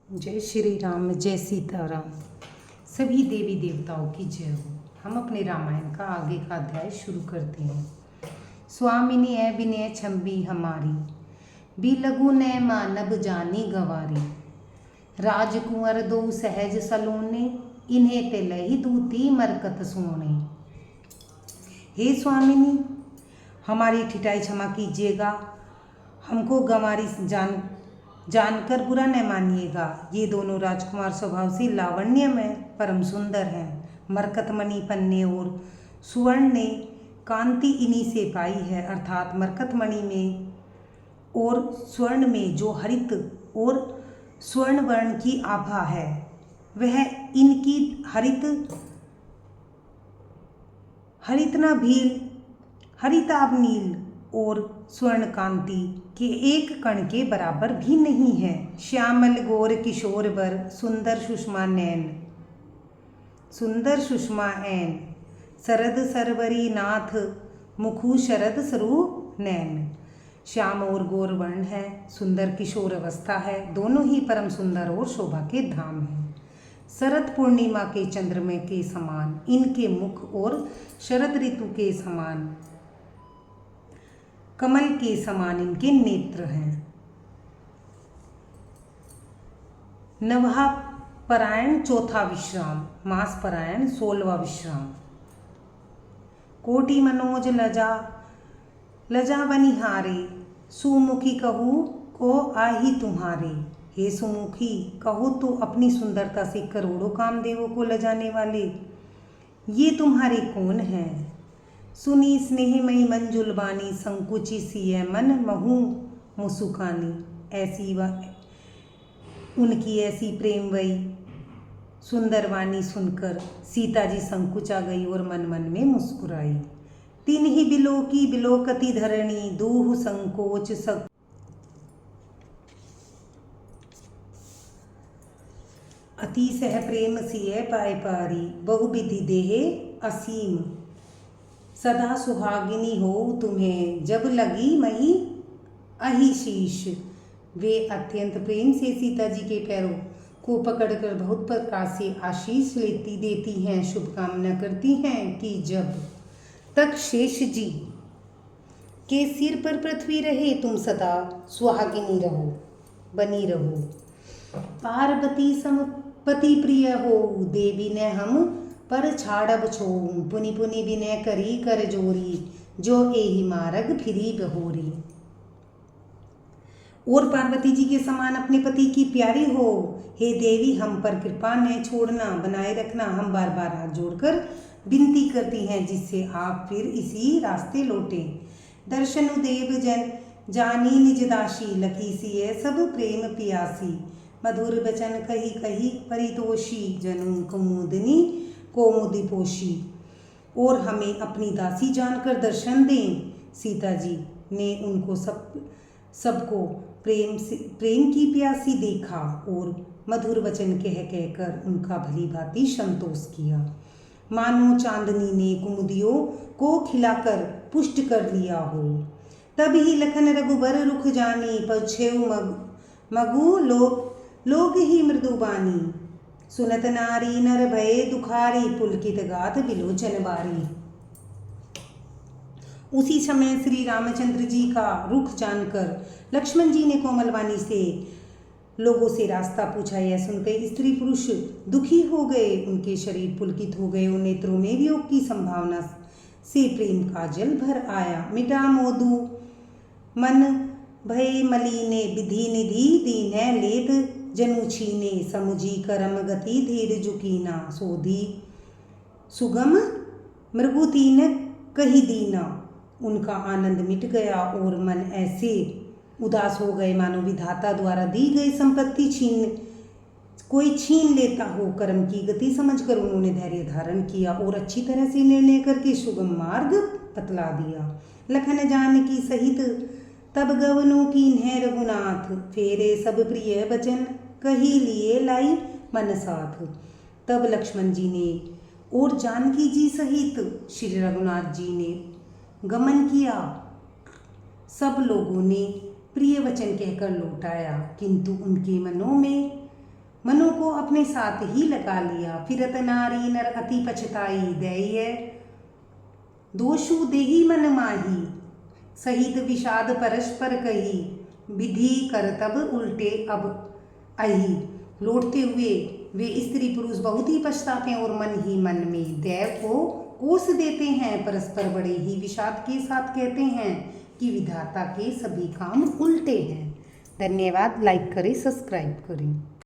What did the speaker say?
जय श्री राम, जय सीताराम। सभी देवी देवताओं की जय हो। हम अपने रामायण का आगे का अध्याय शुरू करते हैं। स्वामिनी ऐ विनय छंबी हमारी, भी लघु न मानव जानी गवारी। राजकुंवर दो सहज सलोने, इन्हें ते लही दूती मरकत सोने। हे स्वामिनी, हमारी ठिठाई क्षमा कीजिएगा, हमको गंवारी जानकर बुरा न मानिएगा। ये दोनों राजकुमार स्वभाव से लावण्य में परम सुंदर हैं। मरकतमणि पन्ने और सुवर्ण ने कांति इन्हीं से पाई है, अर्थात मरकतमणि में और स्वर्ण में जो हरित और स्वर्ण वर्ण की आभा है, वह इनकी हरिताभ नील और स्वर्ण कांति के एक कण के बराबर भी नहीं है। श्यामल गोर किशोर वर, सुंदर सुषमा ऐन, शरद सरवरी नाथ मुखु शरद सरु नैन। श्याम और गौर वर्ण है, सुंदर किशोर अवस्था है, दोनों ही परम सुंदर और शोभा के धाम हैं। शरद पूर्णिमा के चंद्रमा के समान इनके मुख और शरद ऋतु के समान कमल के समान इनके नेत्र हैं। नवहा परायण चौथा विश्राम, मास परायण 16वां विश्राम। कोटि मनोज लजा बनिहारे, सुमुखी कहू को आही तुम्हारे। हे सुमुखी, कहो तो अपनी सुंदरता से करोड़ों कामदेवों को लजाने वाले ये तुम्हारे कौन हैं। सुनी स्नेहमयी मंजुल बानी, संकुची सिय मन महू मुसुकानी। उनकी ऐसी प्रेमवई सुंदर वाणी सुनकर सीता जी संकुचा गई और मन मन में मुस्कुराई। तीन ही बिलो की बिलोकति धरणी, दूह संकोच अतिशय प्रेम सिय पाए पारी। बहुविधि देहे असीम, सदा सुहागिनी हो तुम्हें, जब लगी मही अहिशीष। वे अत्यंत प्रेम से सीता जी के पैरों को पकड़कर बहुत प्रकार से आशीष देती हैं, शुभकामना करती हैं कि जब तक शेष जी के सिर पर पृथ्वी रहे तुम सदा सुहागिनी बनी रहो। पार्वती समपति प्रिय हो, देवी ने हम पर छाड़ब छो। पुनि पुनि विनय करी कर जोरी, जो एहि मार्ग फिरी बहोरी। और पार्वती जी के समान अपने पति की प्यारी हो। हे देवी, हम पर कृपा न छोड़ना, बनाए रखना। हम बार बार हाथ जोड़कर विनती करती हैं, जिससे आप फिर इसी रास्ते लौटे। दर्शनु देव जन जानी निज दासी, लखी सिय सब प्रेम पियासी। मधुर बचन कही कही परितोषी, जनू कोमुदि पोषी। और हमें अपनी दासी जानकर दर्शन दें। सीता जी ने उनको सबको प्रेम की प्यासी देखा और मधुर वचन कहकर उनका भली भांति संतोष किया। मानो चांदनी ने कुमुदियों को खिलाकर पुष्ट कर लिया हो। तब ही लखन रघुबर रुख जानी, पछेउ मगु लोग ही मृदुबानी। सुनत नारी नर भये दुखारी, पुलकित गात बिलोचन बारी। उसी समय श्री रामचंद्र जी का रुख जानकर लक्ष्मण जी ने कोमल वाणी से लोगों से रास्ता पूछा। यह सुनकर स्त्री पुरुष दुखी हो गए, उनके शरीर पुलकित हो गए, उन नेत्रों में वियोग की संभावना से प्रेम का जल भर आया। मिटा मोदू मन भय मलीने, विधि निधि दीने लेत जनु छीने। समुझी करम गति धीर जुकीना, सोधी सुगम मृगुतीन कही दीना। उनका आनंद मिट गया और मन ऐसे उदास हो गए मानो विधाता द्वारा दी गई संपत्ति कोई छीन लेता हो। कर्म की गति समझकर उन्होंने धैर्य धारण किया और अच्छी तरह से निर्णय करके सुगम मार्ग बतला दिया। लखन जानकी सहित तब गवनों कीन्हे रघुनाथ, फेरे सब प्रिय वचन कही लिए लाई मन साथ। तब लक्ष्मण जी ने और जानकी जी सहित श्री रघुनाथ जी ने गमन किया। सब लोगों ने प्रिय वचन कहकर लौटाया, किंतु उनके मनों में मनु को अपने साथ ही लगा लिया। फिरत नारी नर अति पछताई, दैय दोषु देही मन माही, सहित विषाद परस्पर कही, विधि कर तब उल्टे अब अही। लौटते हुए वे स्त्री पुरुष बहुत ही पछताते हैं और मन ही मन में दैव को कोस देते हैं। परस्पर बड़े ही विषाद के साथ कहते हैं कि विधाता के सभी काम उल्टे हैं। धन्यवाद। लाइक करें, सब्सक्राइब करें।